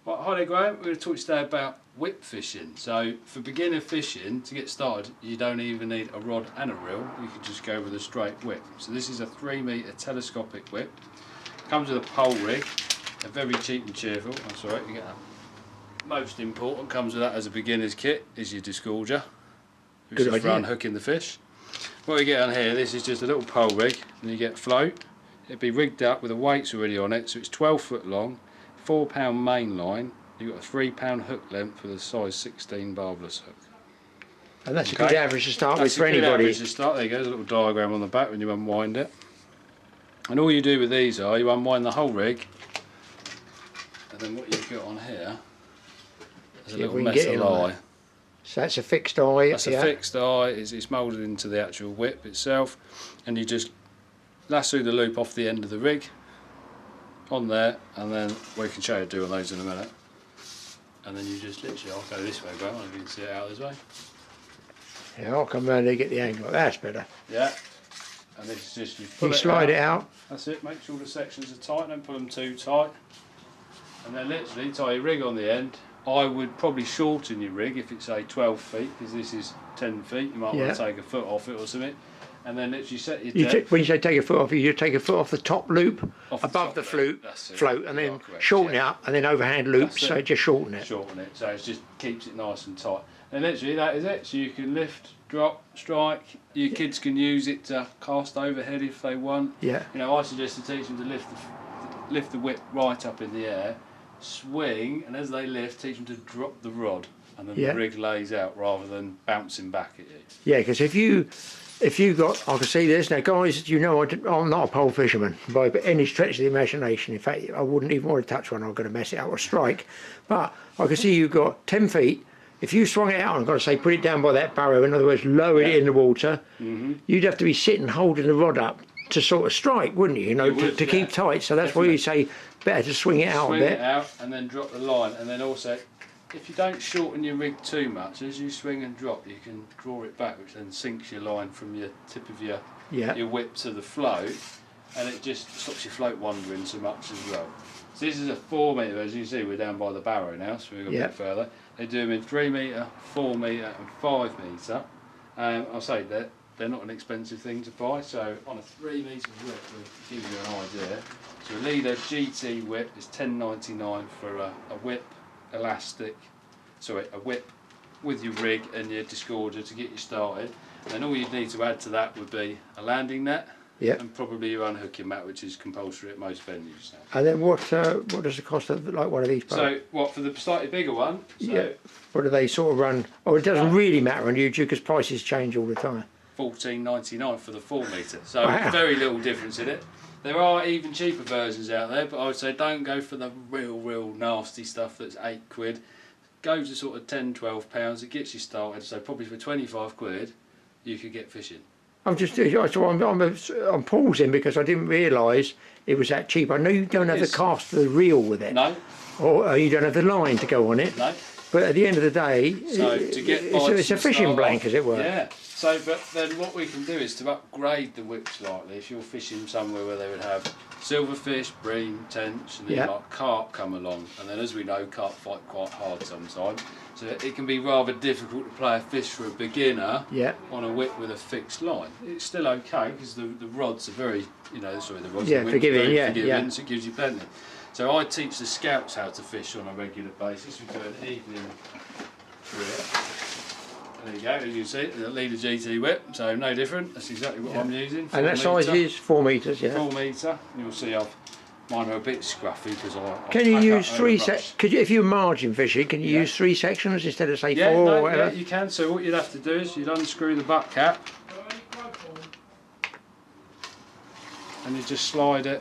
Right, hi there Graeme, we're going to talk today about whip fishing. So for beginner fishing, to get started, you don't even need a rod and a reel, you can just go with a straight whip. So this is a 3 metre telescopic whip, comes with a pole rig, they're very cheap and cheerful, that's alright, you get that. Most important, comes with that as a beginner's kit, is your disgorger, which is for unhooking the fish. What you get on here, this is just a little pole rig, and you get float. It'll be rigged up with the weights already on it, so it's 12 foot long, £4 main line, you've got a £3 hook length with a size 16 barbless hook. And that's okay. A good average to start with for anybody. Average to start. There you go, there's a little diagram on the back when you unwind it. And all you do with these are, you unwind the whole rig, and then what you've got on here is a little metal eye. So that's a fixed eye. That's a fixed eye, it's moulded into the actual whip itself, and you just lasso the loop off the end of the rig on there, and then we can show you doing those in a minute. And then you just literally, I'll go this way, Graeme, if you can see it out this way. Yeah, I'll come round there and get the angle. That's better. Yeah. And this is just, you slide it out. That's it, make sure the sections are tight, don't pull them too tight. And then literally tie your rig on the end. I would probably shorten your rig if it's say 12 feet, because this is 10 feet, you might want to take a foot off it or something. And then literally set your depth. When you say take a foot off, you take a foot off the top loop, above the float, and then shorten it up, and then overhand loop, so just shorten it. Shorten it, so it just keeps it nice and tight. And literally that is it, so you can lift, drop, strike, your kids can use it to cast overhead if they want. Yeah. You know, I suggest to teach them to lift the whip right up in the air, swing, and as they lift, teach them to drop the rod, and then the rig lays out rather than bouncing back at you. Yeah, because if you got, I can see this now, guys. You know, I'm not a pole fisherman by any stretch of the imagination. In fact, I wouldn't even want to touch one. I'm going to mess it up or strike. But I can see you've got 10 feet. If you swung it out, I've got to say, put it down by that barrow. In other words, lower it in the water. You'd have to be sitting holding the rod up to sort of strike, wouldn't you? You know, to keep tight. So that's why you say better to swing it out a bit. Swing it out and then drop the line, and then also, if you don't shorten your rig too much, as you swing and drop, you can draw it back, which then sinks your line from your tip of your whip to the float, and it just stops your float wandering so much as well. So this is a 4 metre, as you see, we're down by the barrow now, so we've got a bit further. They do them in 3 metre, 4 metre and 5 metre. I'll say that they're not an expensive thing to buy, so on a 3 metre whip, we'll give you an idea. So a Leader GT whip is $10.99 for a whip, elastic, a whip with your rig and your disgorger to get you started, and all you'd need to add to that would be a landing net and probably your unhooking mat, which is compulsory at most venues now. And then what does it cost like one of these? So what, for the slightly bigger one, what do they sort of run? Oh, it doesn't really matter on YouTube because prices change all the time. $14.99 for the 4 metre, so very little difference in it. There are even cheaper versions out there, but I would say don't go for the real nasty stuff that's £8. Go to sort of £10–12, it gets you started, so probably for 25 quid you could get fishing. I'm pausing because I didn't realise it was that cheap. I know you don't have the cast for the reel with it. No. Or you don't have the line to go on it. No. But at the end of the day, it's a fishing blank, as it were. Yeah. So, but then what we can do is to upgrade the whip slightly. If you're fishing somewhere where they would have silverfish, bream, tench, and then like carp come along, and then as we know, carp fight quite hard sometimes. So it can be rather difficult to play a fish for a beginner on a whip with a fixed line. It's still okay because the rods are very, the rods are forgiving, so it gives you plenty. So I teach the scouts how to fish on a regular basis. We do an evening trip. There you go, as you see, the Leader GT whip, so no different, that's exactly what I'm using. And that size is 4 metres, 4 metre, you'll see mine are a bit scruffy because I can you use 3 sections? If you're margin fishing, can you use 3 sections instead of say 4 or whatever? Yeah, you can, so what you'd have to do is you'd unscrew the butt cap and you just slide it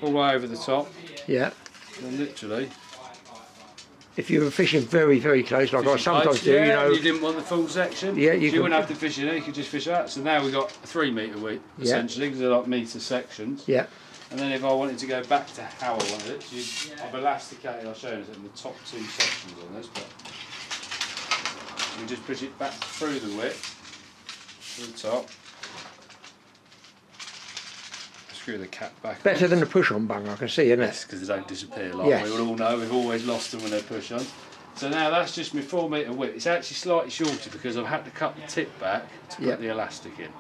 all the way over the top. Yeah. And literally, if you were fishing very, very close, like I sometimes do, you didn't want the full section. Yeah, you wouldn't have to fish in it. You could just fish out. So now we've got a 3 metre whip essentially, because they're like metre sections. Yeah. And then if I wanted to go back to how I wanted it, I've elasticated. I'll show you in the top 2 sections on this, but you just push it back through the whip to the top. screw the cap back. Better than the push-on bung, I can see, isn't it? Yes, because they don't disappear like we all know. We've always lost them when they're push-on. So now that's just my 4 metre width. It's actually slightly shorter because I've had to cut the tip back to put the elastic in.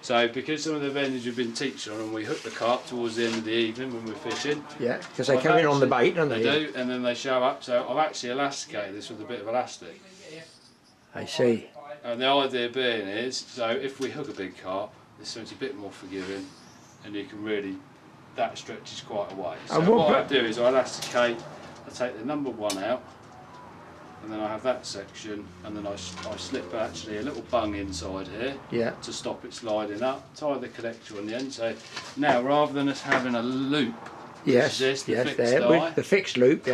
So because some of the vendors we've been teaching on, and we hook the carp towards the end of the evening when we're fishing. Yeah, because they come in on the bait, don't they? They do, and then they show up. So I've actually elasticated this with a bit of elastic. I see. And the idea being is, so if we hook a big carp, this one's a bit more forgiving, and you can really, that stretches quite a way. So what I do is I elasticate, I take the number 1 out, and then I have that section, and then I slip actually a little bung inside here to stop it sliding up, tie the connector on the end. So now rather than us having a loop, with the fixed loop,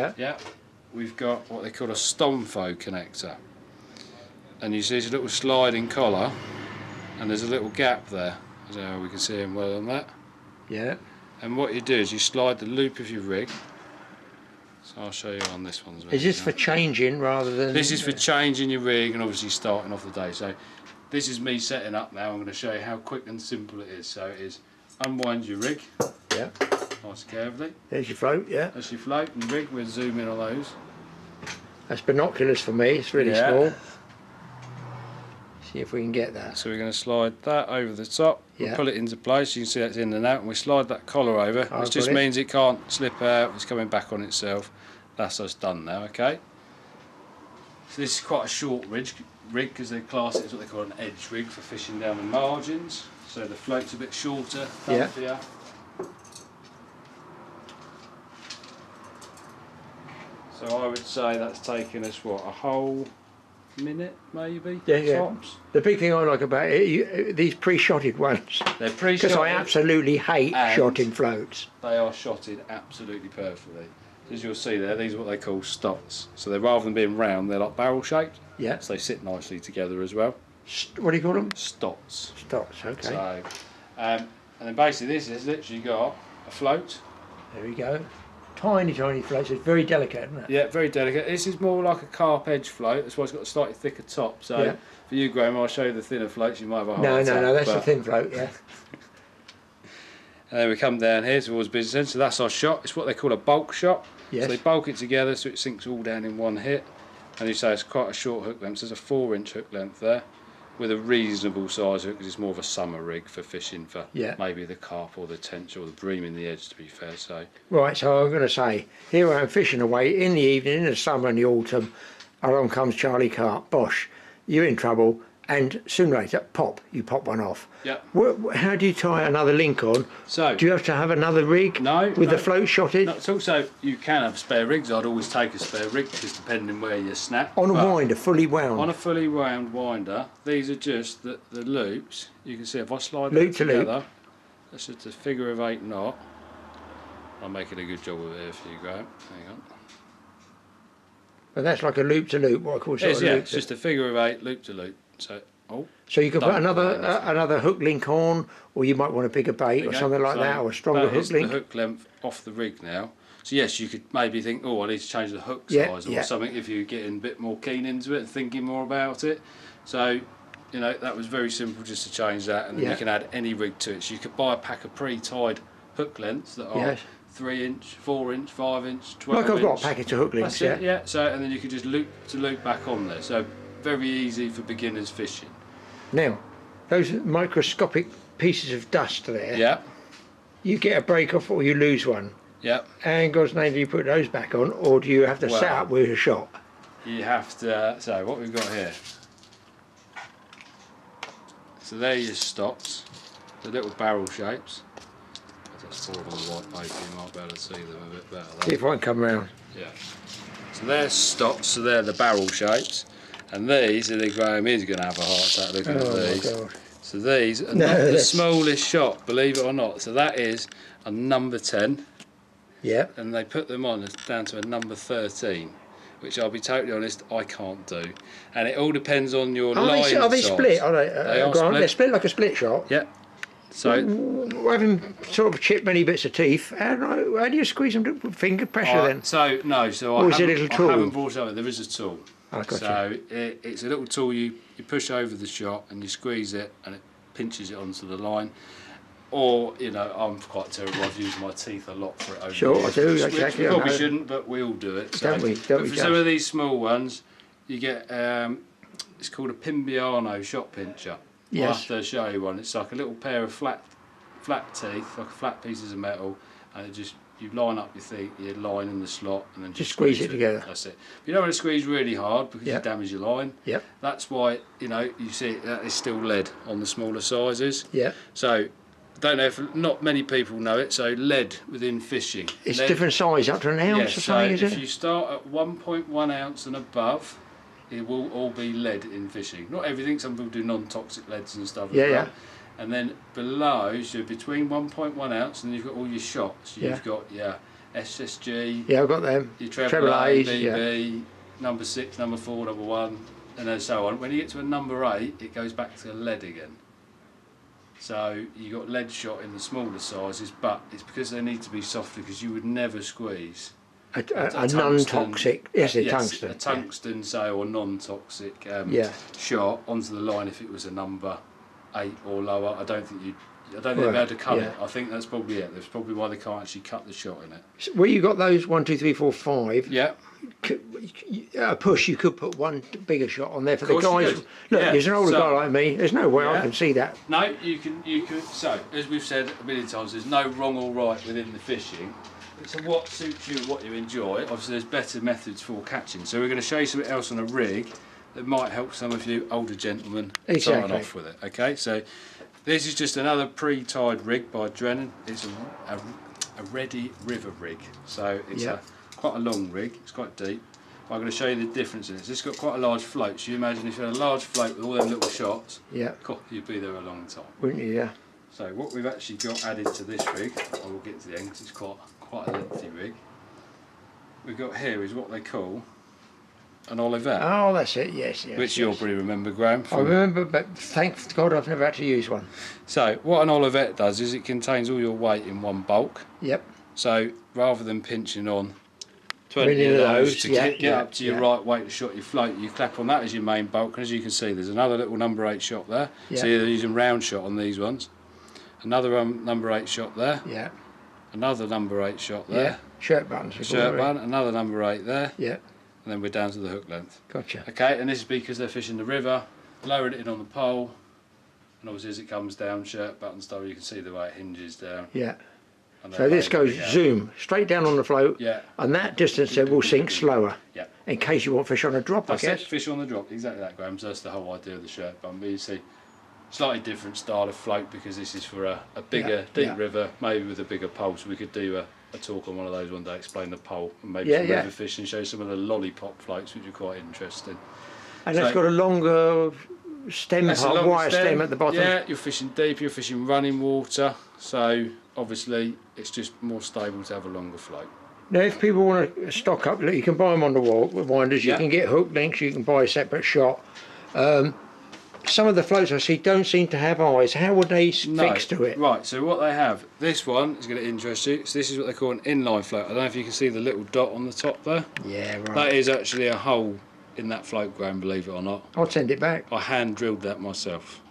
we've got what they call a stomfo connector. And you see there's a little sliding collar, and there's a little gap there. I don't know how we can see him well on that. Yeah. And what you do is you slide the loop of your rig. So I'll show you on this one. Is this for changing rather than... This is for changing your rig and obviously starting off the day. So this is me setting up now. I'm going to show you how quick and simple it is. So it is unwind your rig. Yeah. Nice and carefully. There's your float, yeah. That's your float and rig. We'll zoom in on those. That's binoculars for me. It's really small. See if we can get that. So we're going to slide that over the top. We'll pull it into place. You can see that's in and out. And we slide that collar over, which just means it can't slip out. It's coming back on itself. That's us done now, okay? So this is quite a short rig because they class it as what they call an edge rig for fishing down the margins. So the float's a bit shorter, thumpier. So I would say that's taken us, what, a whole minute maybe? Tops. The big thing I like about it, these pre-shotted ones. They're pre-shotted. Because I absolutely hate shotting floats. They are shotted absolutely perfectly. As you'll see there, these are what they call stots. So they're, rather than being round, they're like barrel shaped. Yeah. So they sit nicely together as well. What do you call them? Stots. Stots, okay. So, and then basically this has literally got a float. There we go. Tiny, tiny floats. It's very delicate, isn't it? Yeah, very delicate. This is more like a carp edge float. That's why it's got a slightly thicker top. So for you, Graeme, I'll show you the thinner floats. You might have a hard time. No, that's a thin float, yeah. And then we come down here towards business end. So that's our shot. It's what they call a bulk shot. Yes. So they bulk it together so it sinks all down in one hit. And you say it's quite a short hook length. So there's a 4-inch hook length there with a reasonable size hook because it's more of a summer rig for fishing for maybe the carp or the tench or the bream in the edge, to be fair. So right, so I'm going to say, here I am fishing away in the evening, in the summer and the autumn. Along comes Charlie Carp. Bosh, you're in trouble. And sooner or later, you pop one off. Yeah. How do you tie another link on? So do you have to have another rig? No. With the float shotted? No, it's also, you can have spare rigs. I'd always take a spare rig because depending where you snap. On a winder, fully wound. On a fully wound winder, these are just the loops. You can see if I slide them together, that's just a figure of 8 knot. I'm making a good job of it here for you, Graeme. Hang on. But that's like a loop to loop. What I call sort of loop. It's just a figure of 8 loop to loop. So you could put another hook link on, or you might want a bigger bait or something like that, or a stronger hook link. The hook length off the rig now. So yes, you could maybe think, oh, I need to change the hook size or something if you're getting a bit more keen into it and thinking more about it. So, you know, that was very simple just to change that, and then you can add any rig to it. So you could buy a pack of pre-tied hook lengths that are 3-inch, 4-inch, 5-inch, 12-inch. Like I've got a packet of hook links, yeah. So, and then you could just loop to loop back on there. So very easy for beginners fishing. Now, those microscopic pieces of dust there, you get a break off or you lose one. Yeah. And in God's name, do you put those back on, or do you have to set up with a shot? You have to, so what we've got here. So there are your stots, the little barrel shapes. I'll just pour it on the white paper, you might be able to see them a bit better. See if I can come round. Yeah. So there's stots, so they're the barrel shapes. And these, I think Graeme is going to have a heart attack looking at these. My God. So these are not the smallest shot, believe it or not. So that is a number 10. Yeah. And they put them on down to a number 13, which I'll be totally honest, I can't do. And it all depends on your line size. Are they split? Are they? They're split like a split shot? Yeah. So having sort of chipped many bits of teeth, how do you squeeze them with finger pressure then? So no, so or is it a little tool? I haven't brought it over. There is a tool. So it's a little tool you push over the shot and you squeeze it and it pinches it onto the line. or you know, I'm quite terrible. I've used my teeth a lot for it over Sure, the years, I do, exactly. We probably shouldn't, but we all do it. So, Don't we? but for some of these small ones, you get it's called a Pimbiano shot pincher. Yes. I'll have to show you one. It's like a little pair of flat teeth, like flat pieces of metal, and it just you line up your line in the slot and then just squeeze it together. That's it. You don't want to squeeze really hard because you damage your line. Yep. That's why, you know, you see that is still lead on the smaller sizes. Yeah. So, I don't know if not many people know it. So lead within fishing. It's lead, different size, up to an ounce or something, is it? If you start at 1.1 ounce and above, it will all be lead in fishing. Not everything. Some people do non-toxic leads and stuff as well. Yeah. And then below, so between 1.1 ounce, and you've got all your shots. You've got your SSG. Yeah, I've got them. Your treble A, BB, number 6, number 4, number 1, and then so on. When you get to a number 8, it goes back to lead again. So you got lead shot in the smaller sizes, but it's because they need to be softer because you would never squeeze a non-toxic, tungsten. A tungsten, say, or non-toxic shot onto the line if it was a number 8 or lower. I don't think they'd be able to cut it. I think that's probably it. That's probably why they can't actually cut the shot in it. So where you got those 1, 2, 3, 4, 5? Yeah. A push, you could put one bigger shot on there for the guys. Look, there's an older guy like me. There's no way I can see that. No, you can. So, as we've said a million times, there's no wrong or right within the fishing. So what suits you and what you enjoy. Obviously, there's better methods for catching. So we're going to show you something else on a rig that might help some of you older gentlemen starting off with it. Okay, so this is just another pre-tied rig by Drennan. It's a Ready River rig. So it's quite a long rig. It's quite deep. I'm going to show you the difference in it. It's got quite a large float. So you imagine if you had a large float with all them little shots, you'd be there a long time. Wouldn't you? Yeah. So what we've actually got added to this rig, I will get to the end because it's quite a lengthy rig. We've got here is what they call an Olivette. Oh, that's it. Yes. Which you'll probably remember, Graeme. I remember, but thank God I've never had to use one. So what an Olivette does is it contains all your weight in one bulk. Yep. So rather than pinching on 20 of those to get up to your right weight to shot your float, you clap on that as your main bulk, and as you can see there's another little number 8 shot there. So you're using round shot on these ones. Another number 8 shot there. Yeah. Another number 8 shot there. Yeah. Shirt buttons. Shirt button. Another number 8 there. Yeah. And then we're down to the hook length. Gotcha. Okay, and this is because they're fishing the river, lowering it in on the pole, and obviously as it comes down, shirt button style, you can see the way it hinges down. Yeah. So this goes zoom straight down on the float, and that distance there will sink slower. Yeah. In case you want fish on a drop, I guess. Fish on the drop, exactly that, Graeme. So that's the whole idea of the shirt button. But you see, slightly different style of float because this is for a bigger, deep river, maybe with a bigger pole. So we could do a talk on one of those one day, explain the pole and maybe some river fishing, show some of the lollipop floats, which are quite interesting. And it's got a longer stem, wire stem at the bottom. Yeah, you're fishing deep, you're fishing running water, so obviously it's just more stable to have a longer float. Now if people want to stock up, look, you can buy them on the winders, you can get hook links, you can buy a separate shot. Some of the floats I see don't seem to have eyes. How would they fix to it? Right, so what they have, this one is going to interest you. So this is what they call an inline float. I don't know if you can see the little dot on the top there. Yeah, right. That is actually a hole in that float, Graeme, believe it or not. I'll send it back. I hand drilled that myself.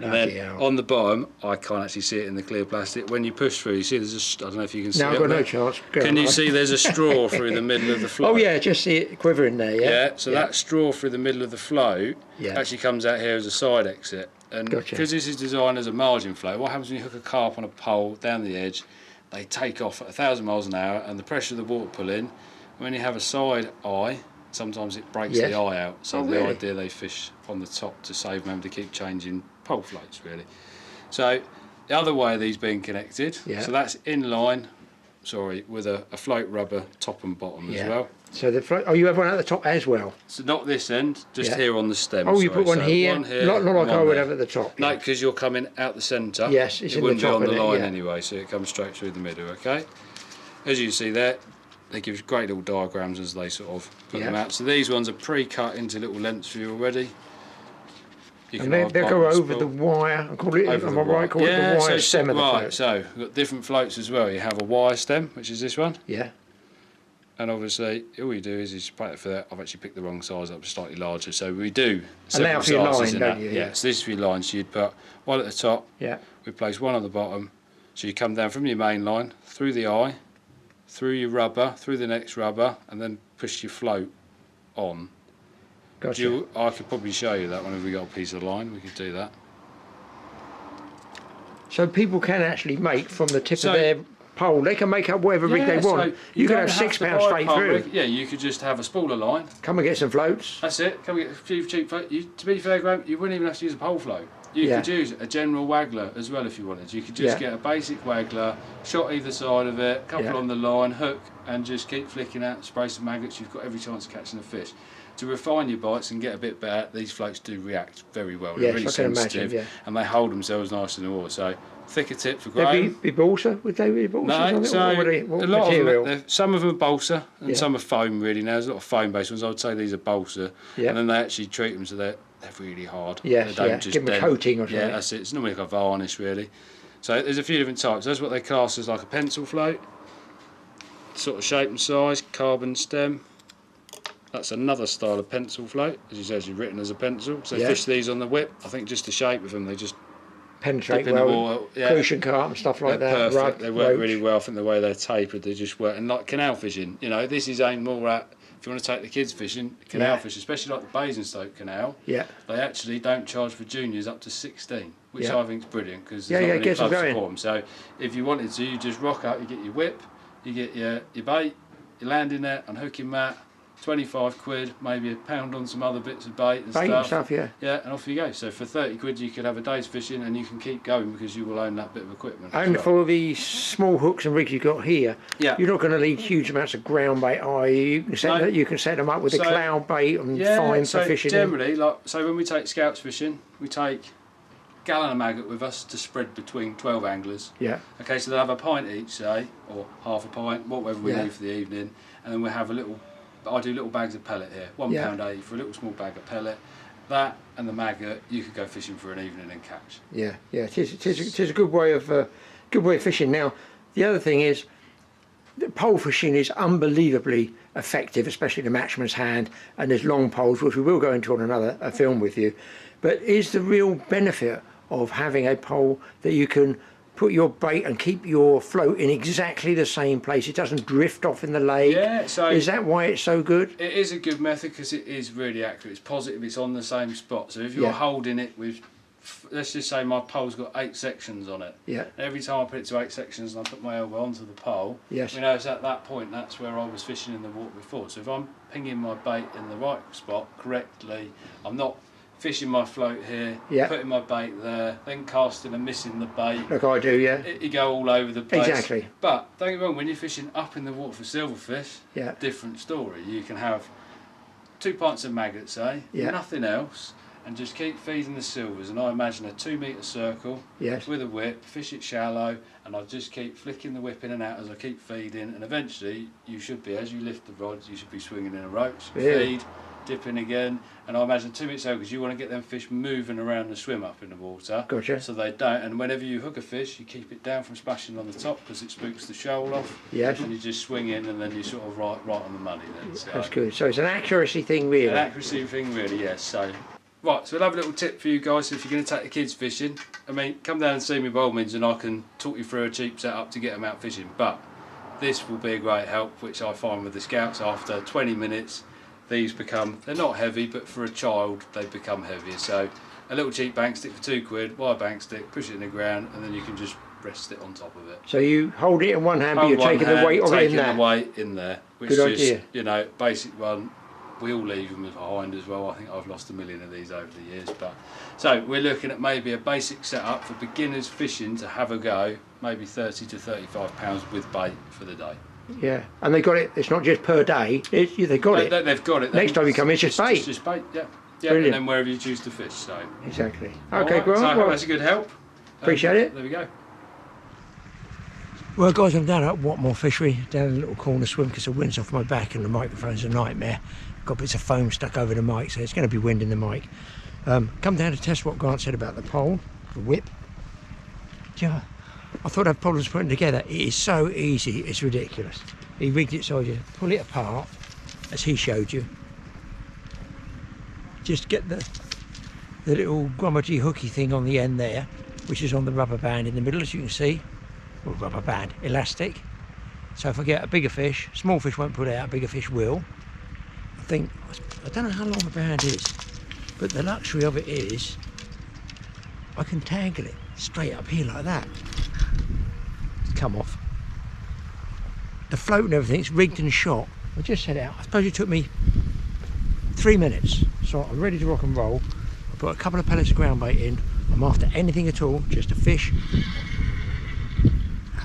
And then on the bottom, I can't actually see it in the clear plastic. When you push through, you see there's I don't know if you can see it. No, I've got no chance. Can you see there's a straw through the middle of the float? Oh yeah, just see it quivering there, Yeah, so that straw through the middle of the float actually comes out here as a side exit. And because this is designed as a margin float, what happens when you hook a carp on a pole down the edge, they take off at 1,000 miles an hour and the pressure of the water pull in. When you have a side eye, sometimes it breaks the eye out. So the idea they fish on the top to save them to keep changing pole floats really. So the other way of these being connected, so that's in line, with a float rubber top and bottom as well. So the float, you have one at the top as well? So not this end, just here on the stem. Oh, you put one here? Not like I would have at the top. No, because you're coming out the centre. Yes, it's it in the top. It wouldn't be on the line anyway, so it comes straight through the middle, okay? As you see there, they give great little diagrams as they sort of put them out. So these ones are pre-cut into little lengths for you already. And they go over the wire, I call it, am I right, call it the wire stem of the float. So we've got different floats as well. You have a wire stem, which is this one. Yeah. and obviously all you do is you just plate it for that. I've actually picked the wrong size up, slightly larger, so we do allow for your line, don't you? Yeah, so this is for your line, so you'd put one at the top, yeah, we place one on the bottom, so you come down from your main line, through the eye, through your rubber, through the next rubber, and then push your float on. Gotcha. I could probably show you that whenever we got a piece of line, we could do that. So people can actually make from the tip of their pole, they can make up whatever rig they want. So you can have 6 pounds straight through. Rig. Yeah, you could just have a spooler line. Come and get some floats. That's it. Come and get a few cheap floats. To be fair, Graeme, you wouldn't even have to use a pole float. You could use a general waggler as well if you wanted. You could just get a basic waggler, shot either side of it, couple on the line, hook, and just keep flicking out, spray some maggots. You've got every chance of catching a fish. To refine your bites and get a bit better, these floats do react very well. They're really sensitive, and they hold themselves nice in the water. So thicker tip for Graeme. Be balsa? Would they be balsa? No, so what a lot of them, some of them are balsa and some are foam. Really, now there's a lot of foam-based ones. I would say these are balsa, and then they actually treat them so they're really hard. Yes, they don't just give them a coating or something. Yeah, that's it. It's normally like a varnish, really. So there's a few different types. That's what they class as like a pencil float, sort of shape and size, carbon stem. That's another style of pencil float, as you say, it's written as a pencil. So they fish these on the whip. I think just the shape of them, they just penetrate well. Crucian carp and stuff like that. Perfect. They work really well. I think the way they're tapered, they just work. And like canal fishing, you know, this is aimed more at if you want to take the kids fishing, canal fishing, especially like the Basingstoke Canal. Yeah. They actually don't charge for juniors up to 16, which I think is brilliant because there's not many clubs support them. So if you wanted to, you just rock up, you get your whip, you get your bait, your landing net, unhooking mat. 25 quid, maybe £1 on some other bits of bait and stuff. Yeah, and off you go. So for 30 quid you could have a day's fishing and you can keep going because you will own that bit of equipment. And for the small hooks and rigs you've got here, you're not going to need huge amounts of ground bait, are you? You can set them up with a cloud bait and fine for fishing. Generally, so when we take scouts fishing, we take a gallon of maggot with us to spread between 12 anglers. Yeah. Okay, so they'll have a pint each, say, or half a pint, whatever we need for the evening, and then we'll have a little. I do little bags of pellet here, £1.80 for a little small bag of pellet. That and the maggot, you could go fishing for an evening and catch. Yeah, it is a good way of fishing. Now, the other thing is, pole fishing is unbelievably effective, especially the matchman's hand, and there's long poles, which we will go into on another film with you. But is the real benefit of having a pole that you can put your bait and keep your float in exactly the same place, it doesn't drift off in the lake? Yeah, so is that why it's so good? It is a good method because it is really accurate, it's positive, it's on the same spot. So if you're holding it with, let's just say my pole's got 8 sections on it, every time I put it to 8 sections and I put my elbow onto the pole, we know it's at that point, that's where I was fishing in the water before. So if I'm pinging my bait in the right spot correctly, I'm not fishing my float here, putting my bait there, then casting and missing the bait. Like I do, You go all over the place. Exactly. But don't get me wrong, when you're fishing up in the water for silverfish, different story. You can have 2 pints of maggots, say, nothing else, and just keep feeding the silvers. And I imagine a 2 metre circle with a whip, fish it shallow, and I just keep flicking the whip in and out as I keep feeding. And eventually, you should be, as you lift the rods, you should be swinging in a rope, feed, dipping again, and I imagine 2 minutes out because you want to get them fish moving around the swim up in the water. Gotcha. So they don't, and whenever you hook a fish, you keep it down from splashing on the top because it spooks the shoal off. Yes. And you just swing in, and then you're sort of right on the money then. So, that's good. So it's an accuracy thing, really. An accuracy thing, really. Yes. So, right. So we'll have a little tip for you guys if you're going to take the kids fishing. I mean, come down and see me by all means, and I can talk you through a cheap setup to get them out fishing. But this will be a great help, which I find with the scouts after 20 minutes. These become, they're not heavy, but for a child they become heavier. So a little cheap bank stick for 2 quid, wire bank stick, push it in the ground, and then you can just rest it on top of it. So you hold it in one hand, but you're taking the weight of it in there? Taking the weight in there. Which good is, idea. You know, basic one. We all leave them behind as well. I think I've lost 1 million of these over the years. But so we're looking at maybe a basic setup for beginners fishing to have a go, maybe £30 to £35 with bait for the day. Yeah, and they got it. It's not just per day. They got it. They've got it. Next time you come, it's just bait. It's just bait. Yeah, and then wherever you choose to fish. So exactly. Okay, Graeme. So I hope that's a good help. Appreciate it. There we go. Well, guys, I'm down at Watmore Fishery, down in a little corner swim because the wind's off my back and the microphone's a nightmare. Got bits of foam stuck over the mic, so it's going to be winding the mic. Come down to test what Grant said about the pole, the whip. Yeah. I thought I had problems putting it together. It is so easy, it's ridiculous. he rigged it so you pull it apart, as he showed you. Just get the little grommetty hooky thing on the end there, which is on the rubber band in the middle, as you can see. Well, rubber band, elastic. So if I get a bigger fish, small fish won't put out, bigger fish will. I don't know how long the band is, but the luxury of it is I can tangle it straight up here like that. It's come off. The float and everything's rigged and shot. I just set it out. I suppose it took me 3 minutes. So I'm ready to rock and roll. I put a couple of pellets of ground bait in. I'm after anything at all, just a fish.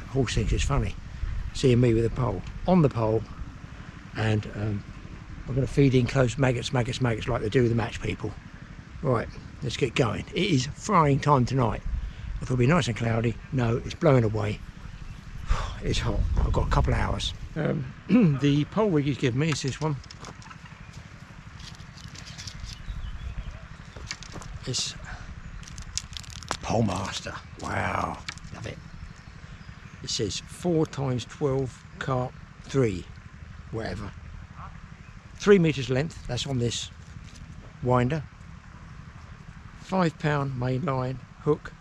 Horse thinks it's funny seeing me with a pole. On the pole, and I'm going to feed in close maggots like they do with the match people. Right, let's get going. It is frying time tonight. I thought it'd be nice and cloudy. No, it's blowing away. It's hot. I've got a couple of hours. The pole rig he's given me is this one. It's Pole Master. Wow, love it. It says 4 times 12 carp 3, whatever. 3 meters length, that's on this winder. 5 pound main line, hook,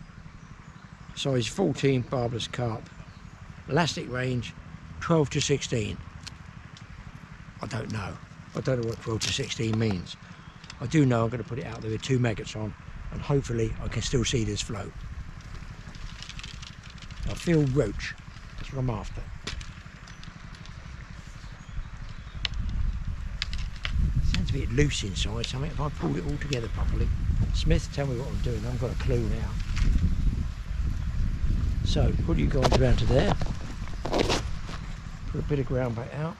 size 14 barbless carp. Elastic range 12 to 16. I don't know what 12 to 16 means. I do know I'm going to put it out there with 2 maggots on, and hopefully I can still see this float. I feel roach, that's what I'm after. Sounds a bit loose inside something. If I pulled it all together properly. Smith, tell me what I'm doing. I've got a clue now. So put you guys around to there. Put a bit of ground bait out.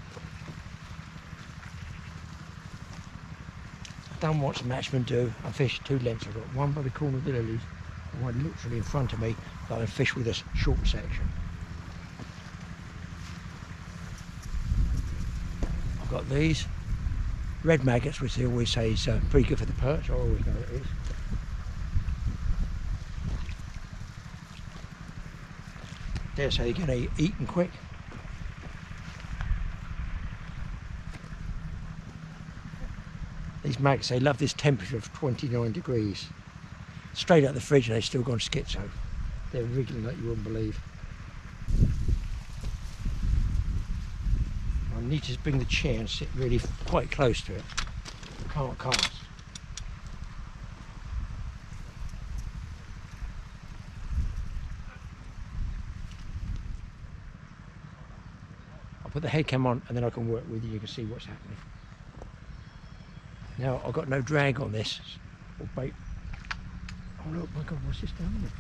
I've done what matchmen do. I fished 2 lengths. I've got one by the corner of the lilies, and one literally in front of me that I fish with a short section. I've got these red maggots, which they always say is pretty good for the perch. I always know it is. Dare say you're going to eat them quick. These maggots, they love this temperature of 29 degrees. Straight out the fridge and they've still gone schizo. They're wriggling like you wouldn't believe. I need to bring the chair and sit really quite close to it. Can't cast. I'll put the head cam on and then I can work with you. You can see what's happening. Now I've got no drag on this or bait. Oh look, my God, what's this down there?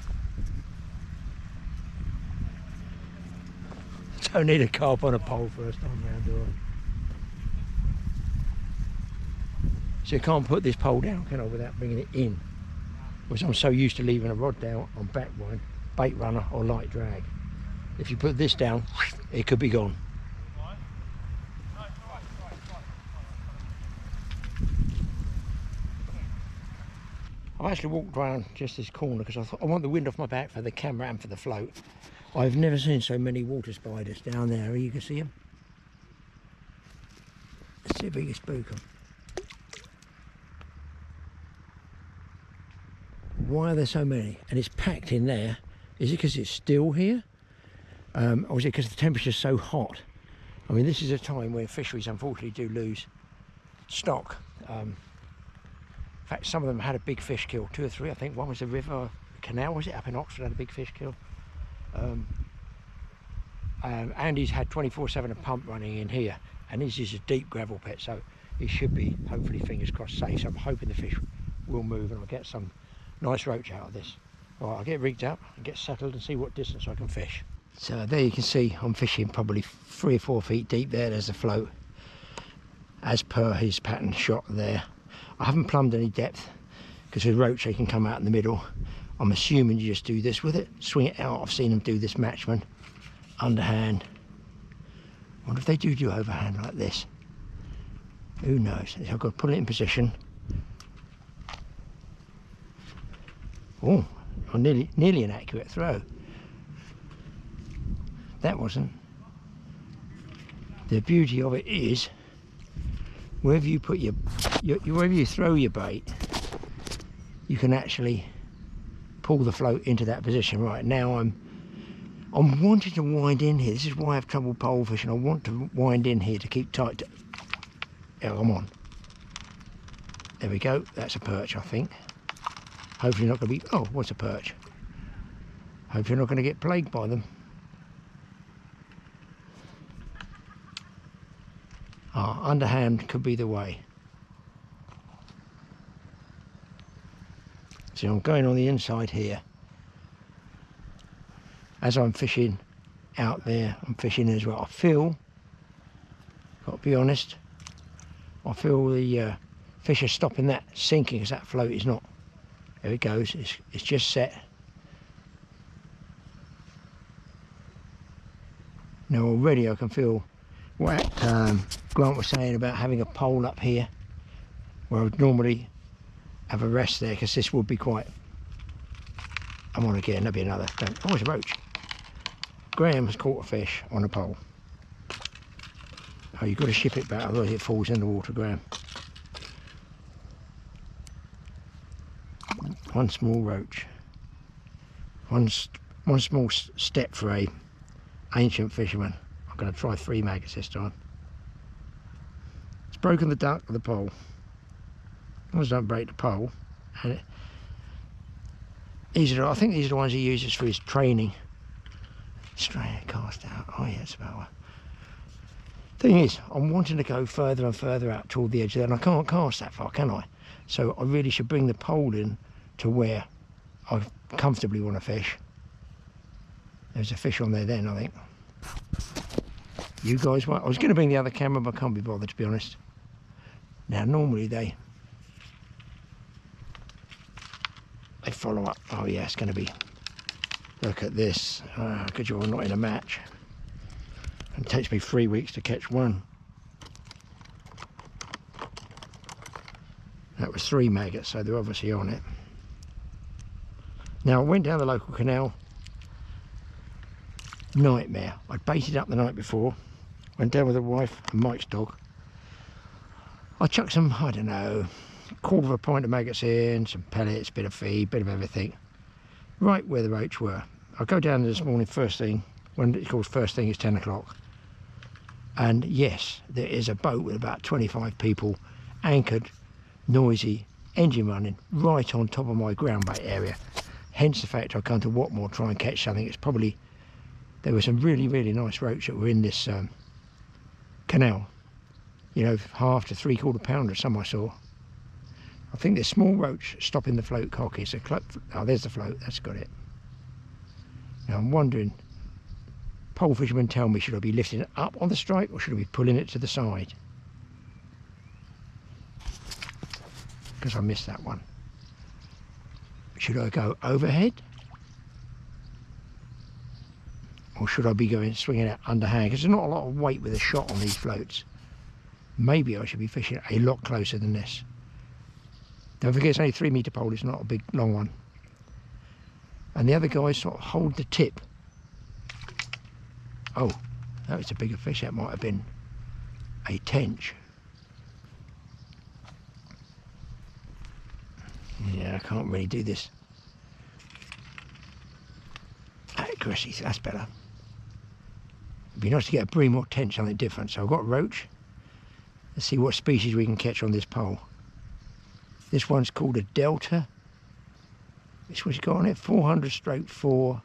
Don't need a carp on a pole first time round, do I? So you can't put this pole down, can I, without bringing it in? Because I'm so used to leaving a rod down on back line, bait runner or light drag. If you put this down, it could be gone. I've actually walked around just this corner because I thought I want the wind off my back for the camera and for the float. I've never seen so many water spiders down there. You can see them. Let's see if we can spook them. Why are there so many? And it's packed in there. Is it because it's still here? Or is it because the temperature's so hot? I mean, this is a time where fisheries unfortunately do lose stock. In fact, some of them had a big fish kill, 2 or 3. I think one was the river, canal, was it, up in Oxford, had a big fish kill. Andy's had 24/7 a pump running in here, and this is a deep gravel pit, so it should be, hopefully, fingers crossed, safe. So I'm hoping the fish will move and I'll get some nice roach out of this. All right, I'll get rigged up and get settled and see what distance I can fish. So there you can see I'm fishing probably 3 or 4 feet deep there. There's the float, as per his pattern shot there. I haven't plumbed any depth because with roach they can come out in the middle. I'm assuming you just do this with it, swing it out. I've seen them do this matchman, underhand. I wonder if they do overhand like this. Who knows? I've got to put it in position. Oh, nearly an accurate throw. That wasn't. the beauty of it is, wherever you put wherever you throw your bait, you can actually pull the float into that position. Right now I'm wanting to wind in here. This is why I have trouble pole fishing. I want to wind in here to keep tight. Yeah, come on. There we go. That's a perch, I think. Hopefully not going to be... Oh, what's a perch? Hopefully not going to get plagued by them. Ah, underhand could be the way. So I'm going on the inside here. As I'm fishing out there, I'm fishing as well. I feel, got to be honest, I feel the fish are stopping that sinking, because that float is not. There it goes. It's just set. Now already I can feel what Grant was saying about having a pole up here, where I would normally have a rest there, because this would be quite... I'm on again, there'll be another. Oh, it's a roach. Graeme has caught a fish on a pole. Oh, you've got to ship it back, otherwise it falls in the water, Graeme. One small roach. One small step for a ancient fisherman. I'm going to try 3 maggots this time. It's broken the duck of the pole. As long as I don't break the pole. And I think these are the ones he uses for his training. Straight cast out. Oh yeah, it's about one. Thing is, I'm wanting to go further and further out toward the edge there, and I can't cast that far, can I? So I really should bring the pole in to where I comfortably want to fish. There's a fish on there then, I think. You guys want... I was going to bring the other camera, but I can't be bothered, to be honest. Now normally they follow up. Oh yeah, it's going to be... Look at this. Good job I'm not in a match. It takes me 3 weeks to catch one. That was 3 maggots, so they're obviously on it. Now I went down the local canal. Nightmare. I'd baited up the night before. Went down with the wife and Mike's dog. I chucked some, I don't know, 1/4 pint of maggots in, some pellets, bit of feed, bit of everything. Right where the roach were. I go down this morning first thing, when it's called first thing, it's 10 o'clock. And yes, there is a boat with about 25 people anchored, noisy, engine running, right on top of my ground bait area. Hence the fact I've come to Watmore to try and catch something. It's probably, there were some really, really nice roach that were in this canal. You know, 1/2 to 3/4 pounder, some I saw. I think there's small roach stopping the float cock. It's a oh, there's the float, that's got it. Now I'm wondering, pole fishermen tell me, should I be lifting it up on the strike or should I be pulling it to the side? Because I missed that one. Should I go overhead? Or should I be going swinging out underhand? Because there's not a lot of weight with a shot on these floats. Maybe I should be fishing a lot closer than this. Don't forget it's only 3 metre pole, it's not a big long one. And the other guys sort of hold the tip. Oh, that was a bigger fish. That might have been a tench. Yeah, I can't really do this. Accuracy, that's better. It'd be nice to get a bream or tench, something different. So I've got roach. Let's see what species we can catch on this pole. This one's called a delta. This one's got on it 400/4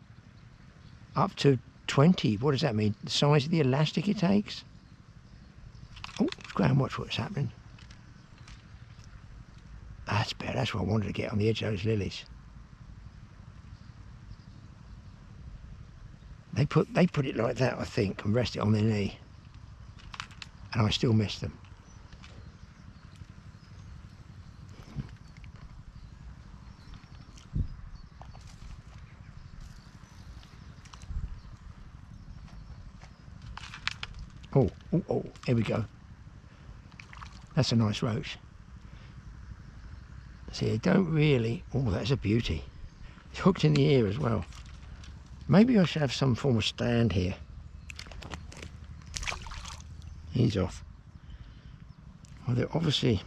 up to 20. What does that mean? The size of the elastic it takes? Oh, Graeme, watch what's happening. That's better. That's what I wanted to get on the edge of those lilies. They put it like that, I think, and rest it on their knee. And I still missed them. Oh, here we go. That's a nice roach. See, they don't really... Oh, that's a beauty. It's hooked in the ear as well. Maybe I should have some form of stand here. He's off. Well, they're obviously...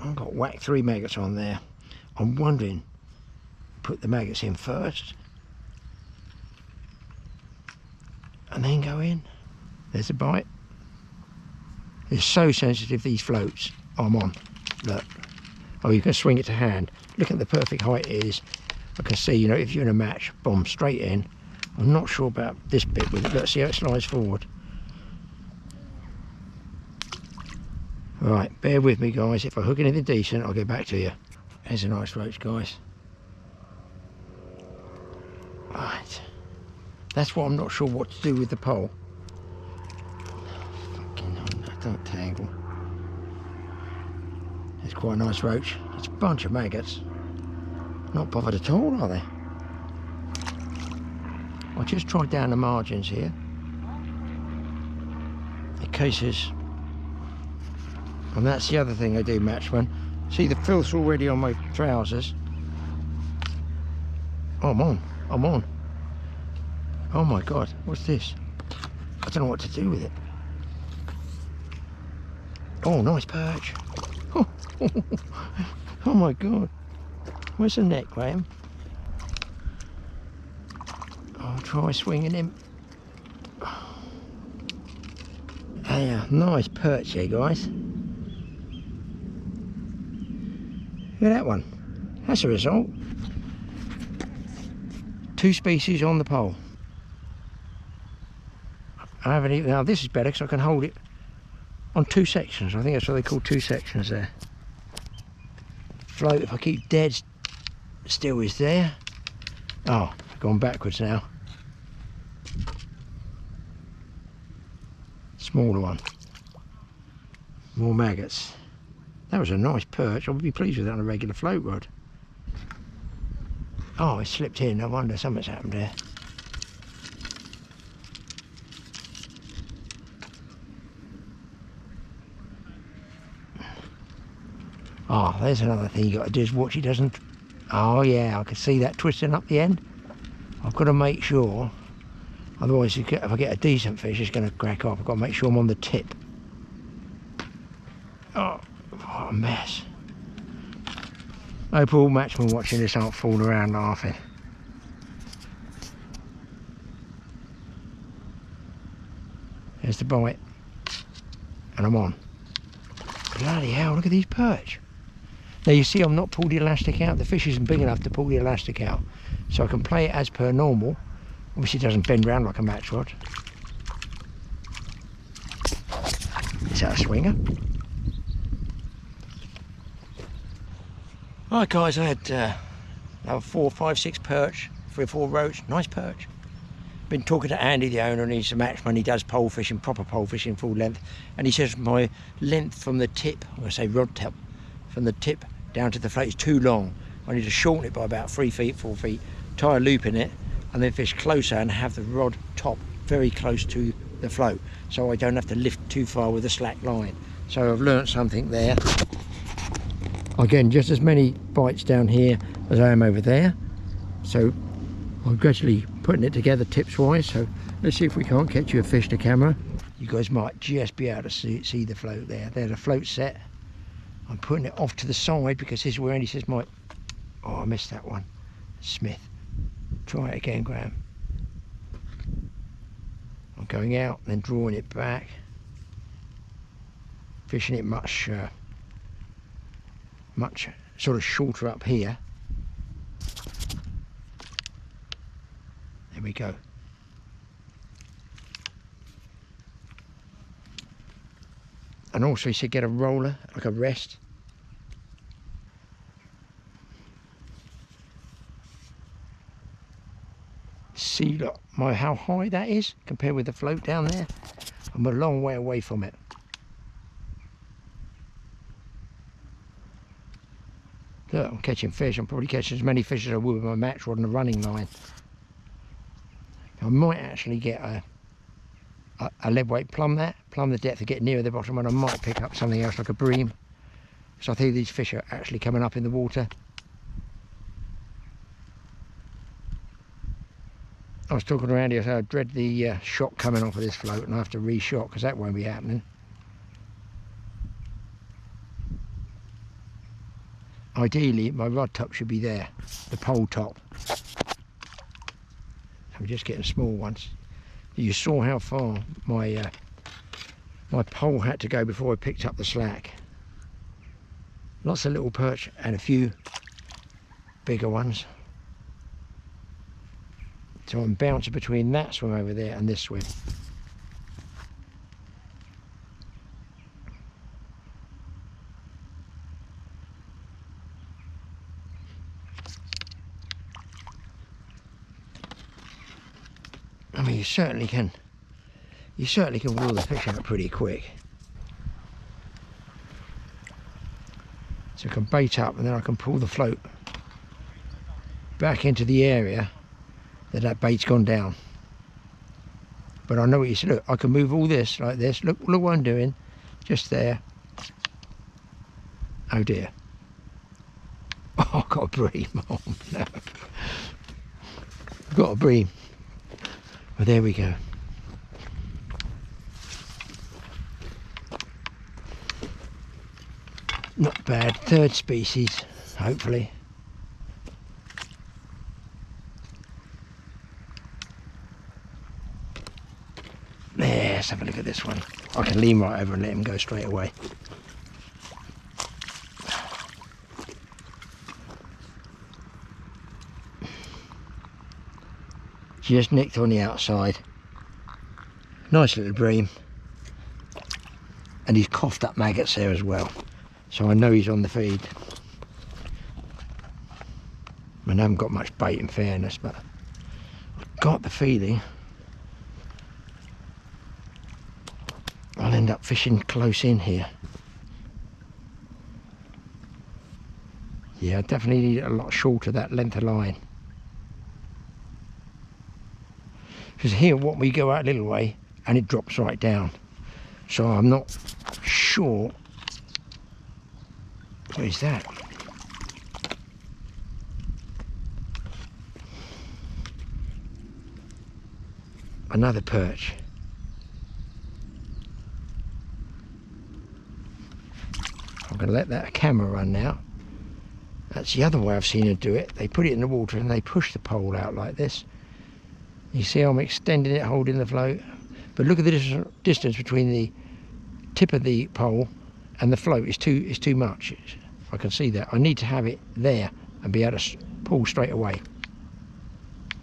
I've got whack 3 maggots on there. I'm wondering, put the maggots in first and then go in. There's a bite. It's so sensitive, these floats. Oh, I'm on. Look. Oh, you can swing it to hand. Look at the perfect height it is. I can see, you know, if you're in a match, boom, straight in. I'm not sure about this bit with it. Let's see how it slides forward. Right, bear with me, guys. If I hook anything decent, I'll get back to you. There's a nice roach, guys. Right. That's what I'm not sure what to do with the pole. Fucking hell, don't tangle. It's quite a nice roach. It's a bunch of maggots. Not bothered at all, are they? I'll just try down the margins here. In cases... And that's the other thing I do, Matchman. See the filth's already on my trousers. Oh, I'm on. I'm on. Oh my God, what's this? I don't know what to do with it. Oh, nice perch. Oh, oh my God. Where's the net, Graeme? I'll try swinging him. Yeah, nice perch here, guys. Look at that one. That's a result. 2 species on the pole. I haven't even... Now this is better because I can hold it on 2 sections. I think that's what they call 2 sections there. Float, if I keep dead still, is there. Oh, I've gone backwards now. Smaller one. More maggots. That was a nice perch. I would be pleased with that on a regular float rod. Oh, it slipped in. I wonder something's happened there. Oh, there's another thing you got to do, is watch it doesn't... Oh yeah, I can see that twisting up the end. I've got to make sure, otherwise if I get a decent fish, it's going to crack off. I've got to make sure I'm on the tip. Oh, what a mess. Hope all matchmen watching this aren't falling around laughing. There's the bite. And I'm on. Bloody hell, look at these perch. Now you see I'm not pulled the elastic out. The fish isn't big enough to pull the elastic out. So I can play it as per normal. Obviously it doesn't bend round like a match rod. Is that a swinger? Right guys, I had about 4, 5, 6 perch, 3 or 4 roach, nice perch. Been talking to Andy, the owner, and he's a matchman. He does pole fishing, proper pole fishing, full length. And he says my length from the tip, I'm going to say rod tip, from the tip down to the float is too long. I need to shorten it by about 3 feet, 4 feet, tie a loop in it, and then fish closer and have the rod top very close to the float, so I don't have to lift too far with a slack line. So I've learnt something there. Again, just as many bites down here as I am over there. So I'm gradually putting it together tips wise. So let's see if we can't catch you a fish to camera. You guys might just be able to see the float there. There's a float set. I'm putting it off to the side because this is where Andy says my... Oh, I missed that one. Smith. Try it again, Graeme. I'm going out, then drawing it back. Fishing it much sort of shorter up here. There we go. And also he said get a roller, like a rest. See, look, how high that is compared with the float down there. I'm a long way away from it. Look, I'm catching fish. I'm probably catching as many fish as I would with my match rod and a running line. I might actually get a lead weight, plumb the depth to get nearer the bottom, and I might pick up something else like a bream. So I think these fish are actually coming up in the water. I was talking around here, so I dread the shock coming off of this float, and I have to re-shock because that won't be happening. Ideally, my rod top should be there, the pole top. I'm just getting small ones. You saw how far my my pole had to go before I picked up the slack. Lots of little perch and a few bigger ones. So I'm bouncing between that swim over there and this swim. I mean, you certainly can wheel the fish out pretty quick. So I can bait up and then I can pull the float back into the area that bait's gone down. But I know what you said. Look, I can move all this like this. Look what I'm doing. Just there. Oh dear. Oh, I've got a bream. Oh no. I've got a bream. Well, there we go. Not bad. Third species, hopefully. There, let's have a look at this one. I can lean right over and let him go straight away. Just nicked on the outside. Nice little bream. And he's coughed up maggots there as well. So I know he's on the feed. I mean, I haven't got much bait in fairness, but I've got the feeling I'll end up fishing close in here. Yeah, I definitely need a lot shorter, that length of line. Because here what we go out a little way and it drops right down. So I'm not sure. What is that? Another perch. I'm going to let that camera run now. That's the other way I've seen her do it. They put it in the water and they push the pole out like this. You see I'm extending it, holding the float. But look at the distance between the tip of the pole and the float. It's too much. I can see that. I need to have it there and be able to pull straight away.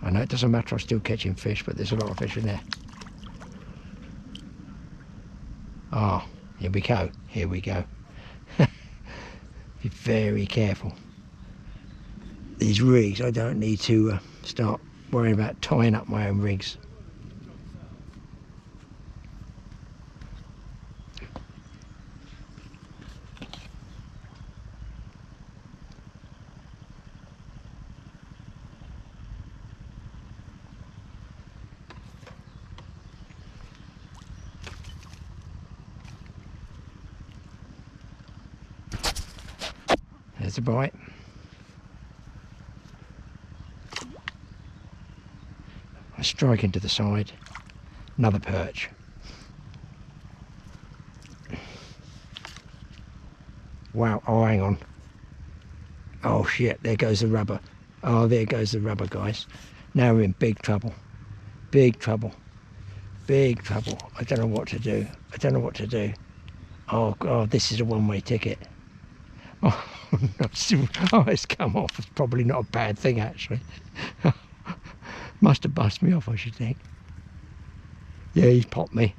I know it doesn't matter, I'm still catching fish, but there's a lot of fish in there. Ah, oh, here we go. Here we go. Be very careful. These rigs, I don't need to start worrying about tying up my own rigs. There's a bite. I strike into the side. Another perch. Wow, oh hang on. Oh shit, there goes the rubber. Oh, there goes the rubber, guys. Now we're in big trouble. Big trouble. Big trouble. I don't know what to do. I don't know what to do. Oh god, this is a one-way ticket. Oh, oh, it's come off. It's probably not a bad thing, actually. Must have bust me off, I should think. Yeah, he's popped me.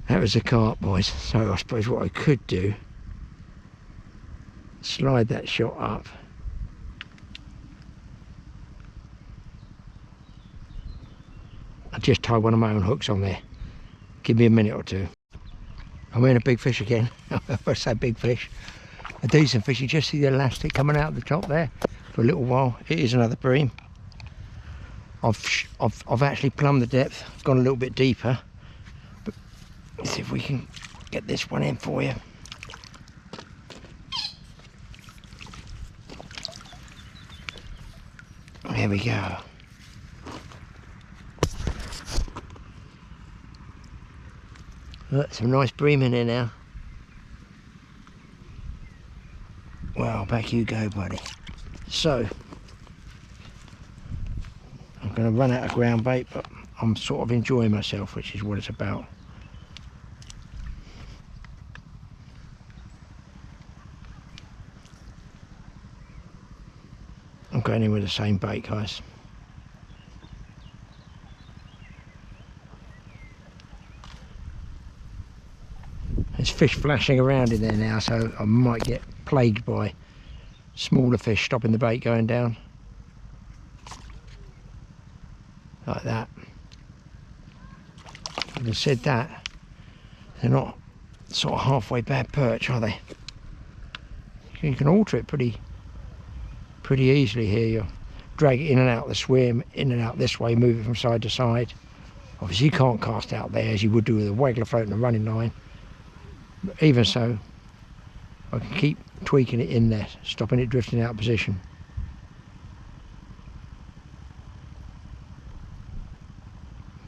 That was a carp, boys. So I suppose what I could do, slide that shot up. I'll just tie one of my own hooks on there. Give me a minute or two. I'm in a big fish again. I say big fish. A decent fish. You just see the elastic coming out the top there for a little while. It is another bream. I've actually plumbed the depth. I've gone a little bit deeper. But let's see if we can get this one in for you. There we go. Look, some nice bream in there now. Well, back you go, buddy. So, I'm going to run out of ground bait, but I'm sort of enjoying myself, which is what it's about. I'm going in with the same bait, guys. There's fish flashing around in there now, so I might get plagued by smaller fish stopping the bait going down. Like that. Having said that, they're not sort of halfway bad perch, are they? You can alter it pretty easily here. You drag it in and out the swim, in and out this way, move it from side to side. Obviously you can't cast out there as you would do with a waggler float and a running line. But even so, I can keep tweaking it in there, stopping it drifting out of position.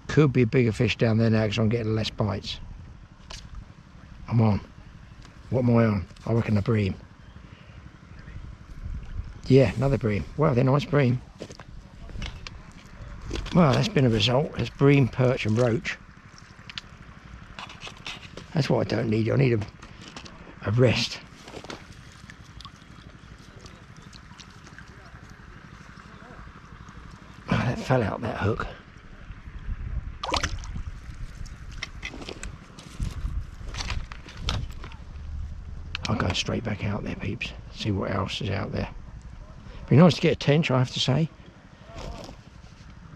Could be a bigger fish down there now because I'm getting less bites. I'm on. What am I on? I reckon a bream. Yeah, another bream. Well, they're nice bream. Well, that's been a result. It's bream, perch and roach. That's what I don't need. I need a rest. Oh, that fell out, that hook. I'll go straight back out there, peeps. See what else is out there. Be nice to get a tench, I have to say.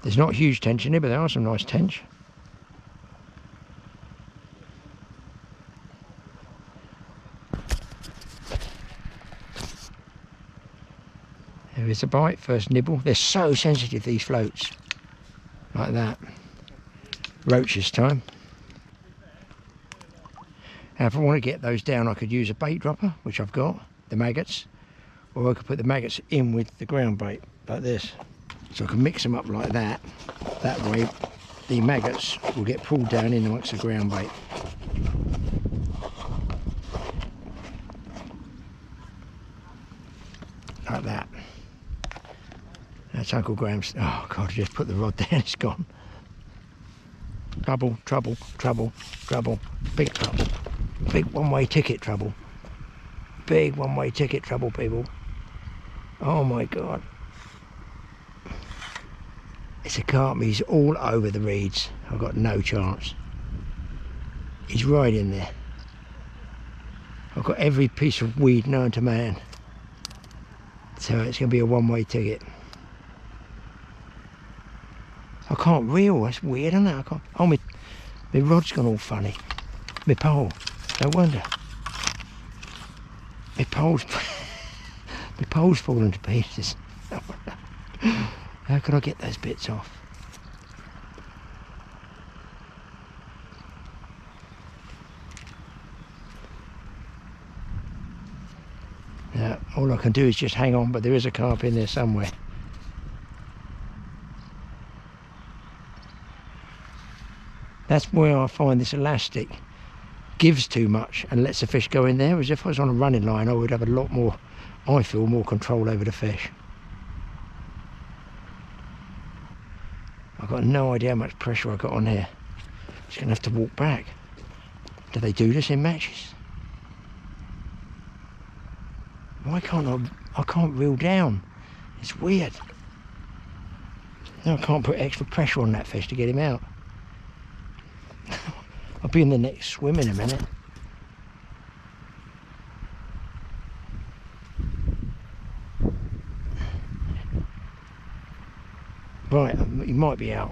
There's not huge tench in here, but there are some nice tench. There is a bite, first nibble. They're so sensitive, these floats. Like that. Roach this time. Now if I want to get those down, I could use a bait dropper, which I've got, the maggots. Or I could put the maggots in with the ground bait, like this. So I can mix them up like that. That way, the maggots will get pulled down in amongst the ground bait. Like that. That's Uncle Graham's. Oh God, I just put the rod down, it's gone. Trouble, trouble, trouble, trouble. Big trouble. Big one-way ticket trouble. Big one-way ticket trouble, people. Oh my God. It's a carp. He's all over the reeds. I've got no chance. He's right in there. I've got every piece of weed known to man. So it's going to be a one-way ticket. I can't reel. That's weird, isn't it? I can't. Oh, my rod's gone all funny. My pole. No wonder. My pole's falling to pieces. How can I get those bits off? Now, all I can do is just hang on, but there is a carp in there somewhere. That's where I find this elastic gives too much and lets the fish go in there, whereas if I was on a running line I would have a lot more, I feel, more control over the fish. I've got no idea how much pressure I got on here. Just going to have to walk back. Do they do this in matches? Why can't I can't reel down? It's weird. Now I can't put extra pressure on that fish to get him out. I'll be in the next swim in a minute. Right, he might be out.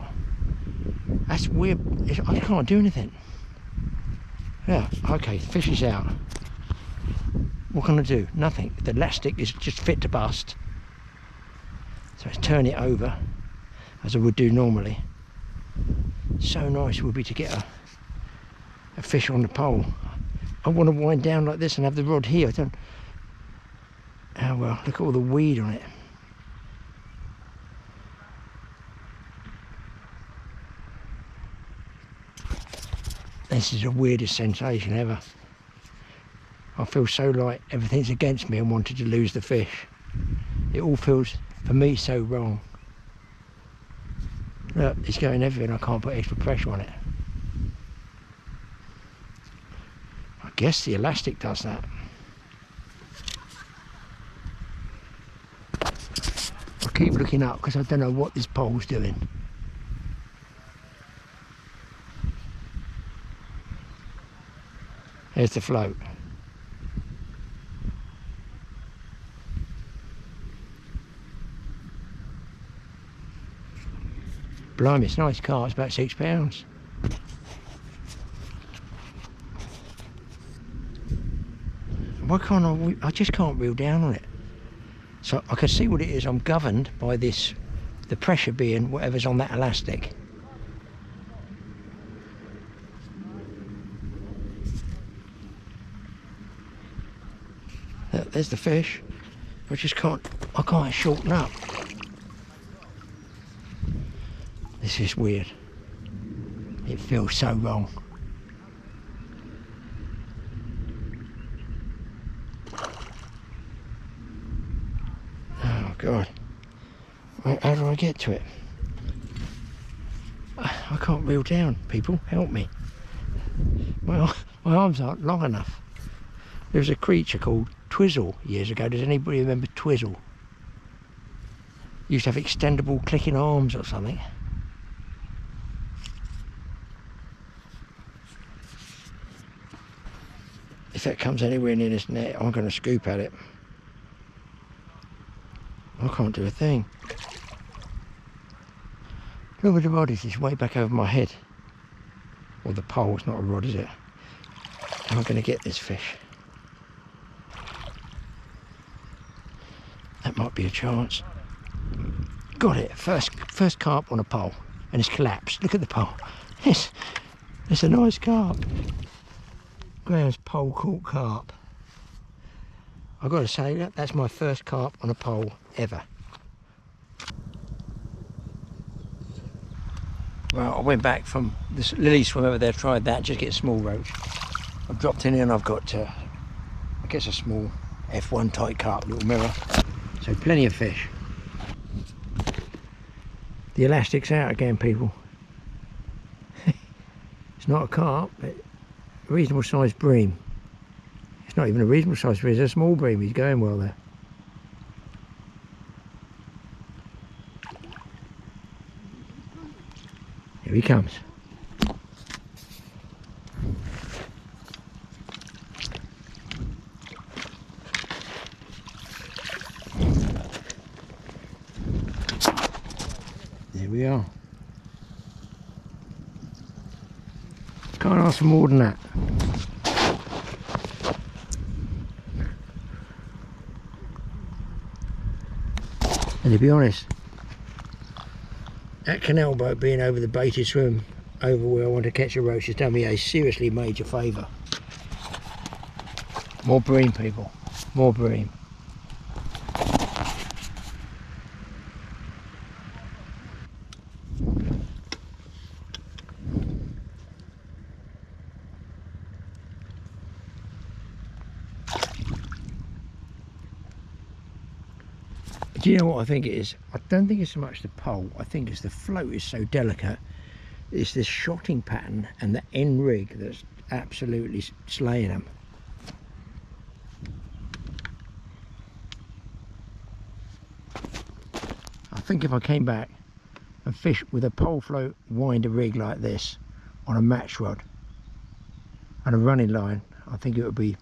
That's weird. I can't do anything. Yeah, okay, fish is out. What can I do? Nothing. The elastic is just fit to bust. So let's turn it over as I would do normally. So nice it would be to get a fish on the pole. I want to wind down like this and have the rod here. I don't. Oh well, look at all the weed on it. This is the weirdest sensation ever. I feel so like everything's against me and wanted to lose the fish. It all feels, for me, so wrong. Look, it's going everywhere and I can't put extra pressure on it. I guess the elastic does that. I keep looking up because I don't know what this pole's doing. There's the float. Blimey, it's a nice car, it's about £6. Why can't I just can't reel down on it. So I can see what it is. I'm governed by this, the pressure being whatever's on that elastic. There's the fish. I can't shorten up. This is weird. It feels so wrong. Oh God. How do I get to it? I can't reel down, people. Help me. My arms aren't long enough. There was a creature called Twizzle years ago. Does anybody remember Twizzle? Used to have extendable clicking arms or something. If that comes anywhere near this net, I'm going to scoop at it. I can't do a thing. Look where the rod is, it's way back over my head. Or the pole, it's not a rod, is it? Am I going to get this fish? That might be a chance. Got it, first carp on a pole. And it's collapsed, look at the pole. It's a nice carp. Graham's pole caught carp. I've got to say that's my first carp on a pole ever. Well, I went back from this lily swim over there, tried that, just get a small roach. I've dropped in here and I've got, I guess, a small F1 tight carp, little mirror. So plenty of fish. The elastic's out again, people. It's not a carp, but a reasonable sized bream. It's not even a reasonable sized bream, it's a small bream. He's going well there. Here he comes. There we are. Can't ask for more than that. And to be honest, that canal boat being over the baited swim over where I want to catch a roach has done me a seriously major favour. More bream, people, more bream. Do you know what I think it is? I don't think it's so much the pole, I think it's the float is so delicate. It's this shotting pattern and the end rig that's absolutely slaying them. I think if I came back and fished with a pole float winder rig like this on a match rod and a running line, I think it would be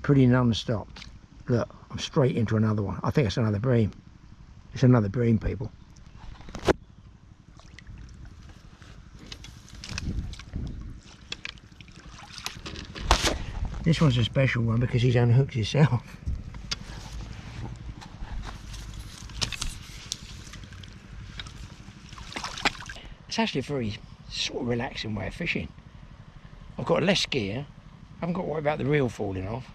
pretty non-stop. Look, I'm straight into another one. I think it's another bream. It's another bream, people. This one's a special one because he's unhooked himself. It's actually a very sort of relaxing way of fishing. I've got less gear. I haven't got to worry about the reel falling off.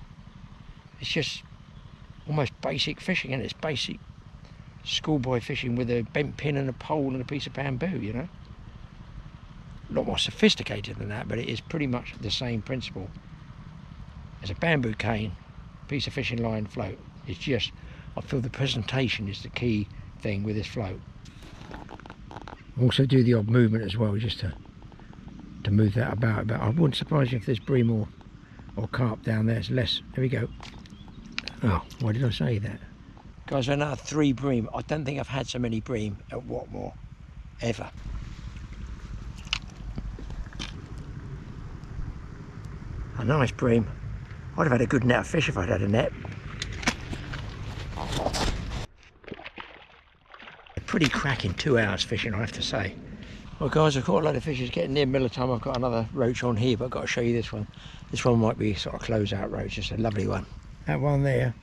It's just almost basic fishing, and it's basic schoolboy fishing with a bent pin and a pole and a piece of bamboo, you know. a lot more sophisticated than that, but it is pretty much the same principle as a bamboo cane, piece of fishing line float. It's just, I feel the presentation is the key thing with this float. Also do the odd movement as well, just to move that about. But I wouldn't surprise you if there's bream or carp down there. It's less. There we go. Oh, why did I say that? Guys, another 3 bream. I don't think I've had so many bream at Watmore ever. A nice bream. I'd have had a good net of fish if I'd had a net. A pretty cracking 2 hours fishing, I have to say. Well guys, I've caught a load of fish. It's getting near middle time. I've got another roach on here, but I've got to show you this one. This one might be sort of close-out roach, just a lovely one. That one there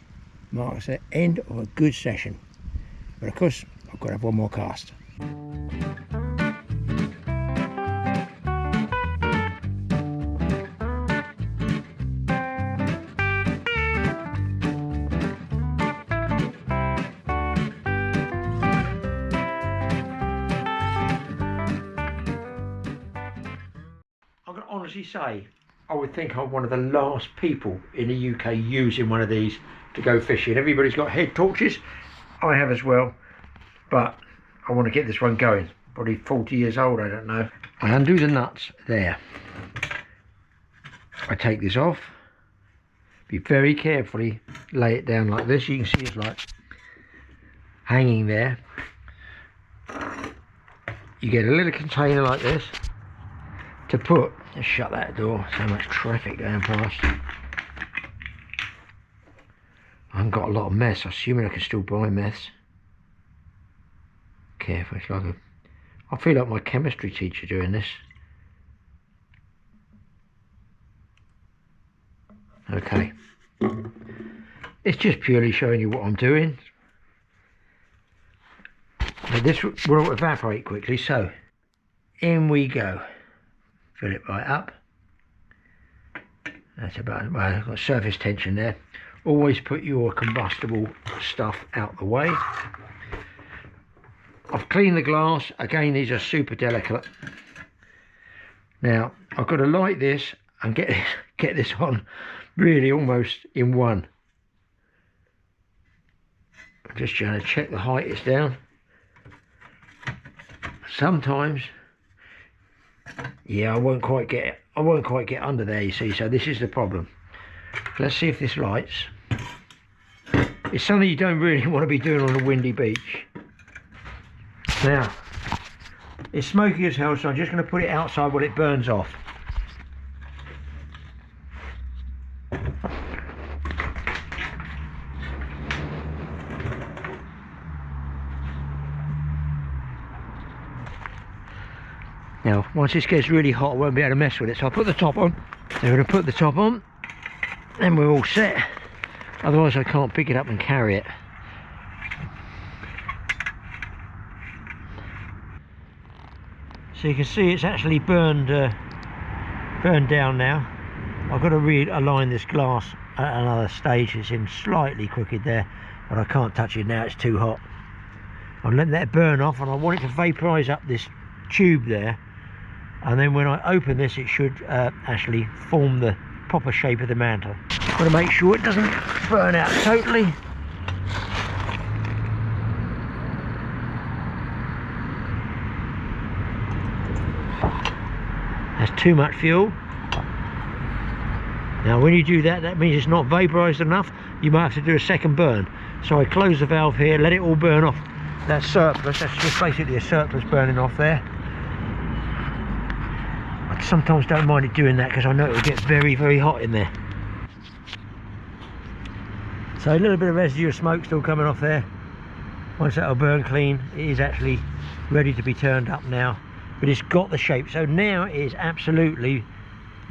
marks the end of a good session. But of course, I've got to have one more cast. I can honestly say, I would think I'm one of the last people in the UK using one of these to go fishing. Everybody's got head torches. I have as well, but I want to get this one going. Probably 40 years old, I don't know. I undo the nuts there. I take this off. Be very carefully lay it down like this. You can see it's like hanging there. You get a little container like this to put. Just shut that door, so much traffic going past. I haven't got a lot of mess, assuming I can still buy mess. Careful, it's like I feel like my chemistry teacher doing this. Okay. It's just purely showing you what I'm doing. Now this will evaporate quickly, so in we go. Fill it right up. That's about, well, I've got surface tension there. Always put your combustible stuff out the way. I've cleaned the glass. Again, these are super delicate. Now, I've got to light this and get this on really almost in one. I'm just trying to check the height it's down. Sometimes, yeah, I won't quite get under there, you see, so this is the problem. Let's see if this lights. It's something you don't really want to be doing on a windy beach. Now, it's smoky as hell, so I'm just going to put it outside while it burns off. Now, once this gets really hot, I won't be able to mess with it, so I'll put the top on. So I'm going to put the top on, then we're all set. Otherwise I can't pick it up and carry it. So you can see it's actually burned down now. I've got to realign this glass at another stage. It's in slightly crooked there, but I can't touch it now, it's too hot. I'm letting that burn off, and I want it to vaporise up this tube there, and then when I open this it should actually form the proper shape of the mantle. Got to make sure it doesn't burn out totally. That's too much fuel. Now when you do that, that means it's not vaporised enough. You might have to do a second burn. So I close the valve here, let it all burn off. That surplus, that's just basically a surplus burning off there. I sometimes don't mind it doing that because I know it will get very, very hot in there. So a little bit of residue of smoke still coming off there. Once that'll burn clean, it is actually ready to be turned up now. But it's got the shape, so now it is absolutely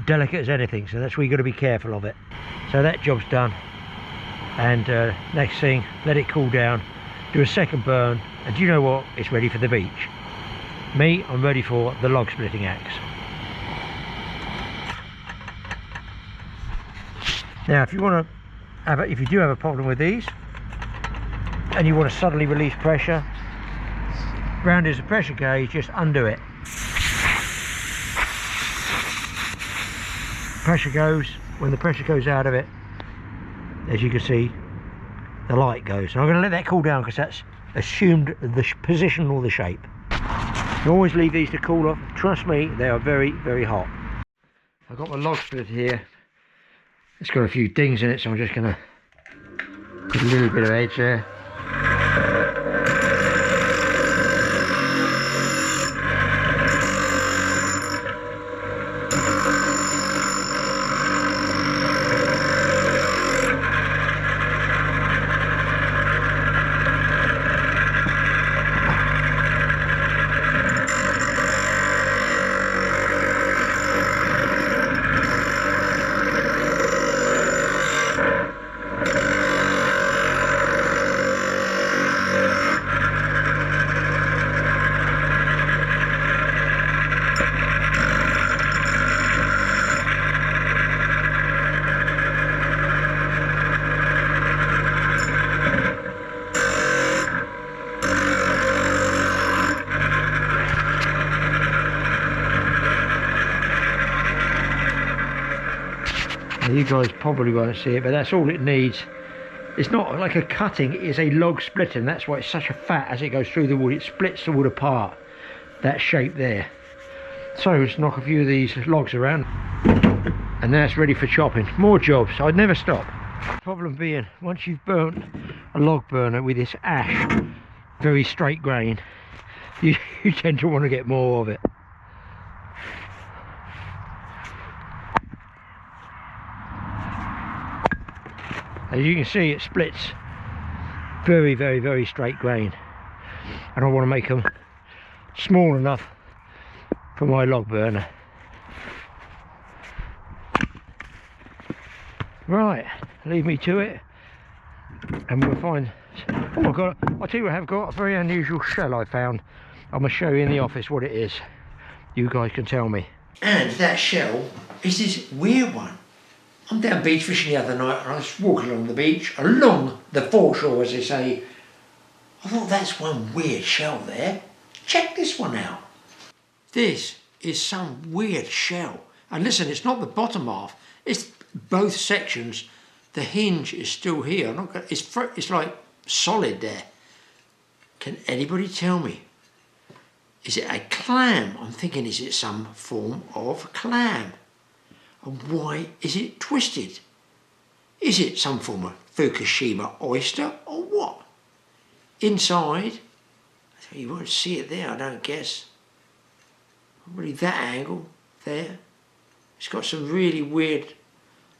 delicate as anything, so that's where you've got to be careful of it. So that job's done, and next thing, let it cool down, do a second burn, and do you know what? It's ready for the beach. Me, I'm ready for the log splitting axe. Now if you want to have if you do have a problem with these and you want to suddenly release pressure, round is a pressure gauge, just undo it. pressure goes, when the pressure goes out of it, as you can see, the light goes. And I'm going to let that cool down because that's assumed the position or the shape. You always leave these to cool off. Trust me, they are very, very hot. I've got my log split here. It's got a few dings in it, so I'm just going to put a little bit of edge there. You guys probably won't see it, but that's all it needs. It's not like a cutting, it is a log splitting. That's why it's such a fat as it goes through the wood. It splits the wood apart, that shape there. So just knock a few of these logs around and then it's ready for chopping. More jobs, I'd never stop. Problem being, once you've burnt a log burner with this ash, very straight grain, you tend to want to get more of it. As you can see, it splits very, very, very straight grain, and I want to make them small enough for my log burner. Right, leave me to it, and we'll find. Oh my god! I'll tell you what, I have got a very unusual shell I found. I'm gonna show you in the office what it is. You guys can tell me. And that shell is this weird one. I'm down beach fishing the other night and I was walking along the beach, along the foreshore as they say. I thought, that's one weird shell there. Check this one out. This is some weird shell. And listen, it's not the bottom half, it's both sections. The hinge is still here. It's like solid there. Can anybody tell me? Is it a clam? I'm thinking, is it some form of clam? And why is it twisted? Is it some form of Fukushima oyster or what? Inside, you won't see it there, I don't guess. Probably that angle there. It's got some really weird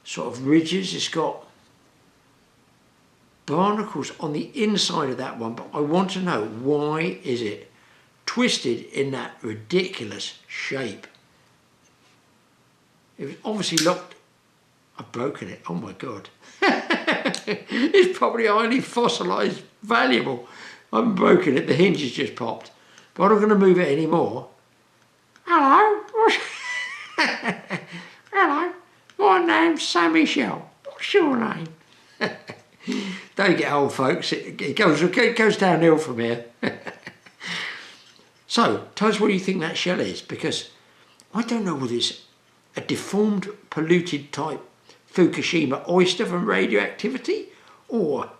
sort of ridges. It's got barnacles on the inside of that one, but I want to know, why is it twisted in that ridiculous shape? It was obviously locked. I've broken it. Oh my god. It's probably highly fossilised, valuable. I've broken it. The hinge has just popped. But I'm not going to move it anymore. Hello. Hello. My name's Sammy Shell. What's your name? Don't get old, folks. It goes downhill from here. So, tell us what you think that shell is, because I don't know whether it's a deformed, polluted type Fukushima oyster from radioactivity, or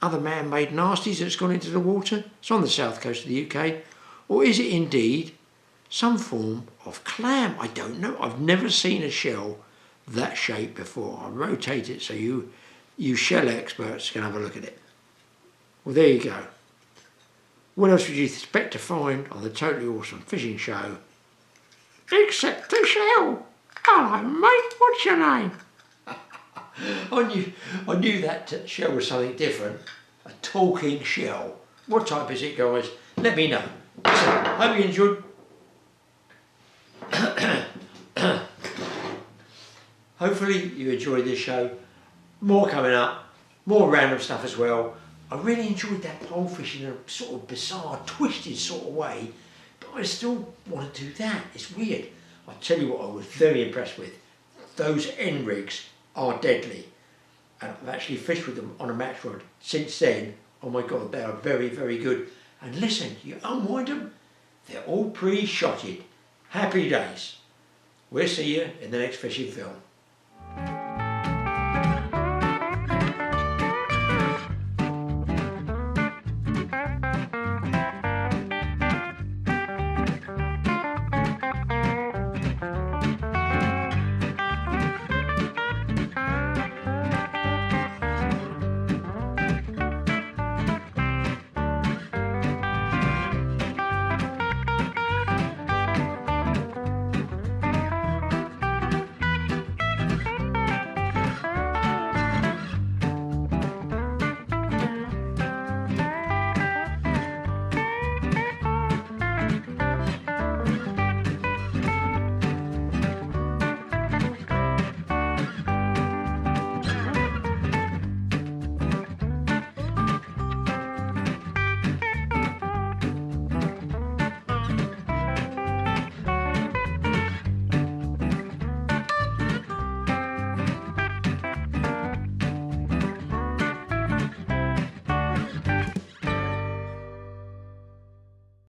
other man-made nasties that's gone into the water. It's on the south coast of the UK. Or is it indeed some form of clam? I don't know. I've never seen a shell that shape before. I'll rotate it so you shell experts can have a look at it. Well, there you go. What else would you expect to find on the Totally Awesome Fishing Show except a shell? Hello, mate, what's your name? I knew that shell was something different. A talking shell. What type is it, guys? Let me know. So, hope you enjoyed. Hopefully you enjoyed this show. More coming up. More random stuff as well. I really enjoyed that pole fishing in a sort of bizarre, twisted sort of way. But I still want to do that. It's weird. I'll tell you what I was very impressed with. Those end rigs are deadly. And I've actually fished with them on a match rod since then. Oh my god, they are very, very good. And listen, you unwind them, they're all pre-shotted. Happy days. We'll see you in the next fishing film.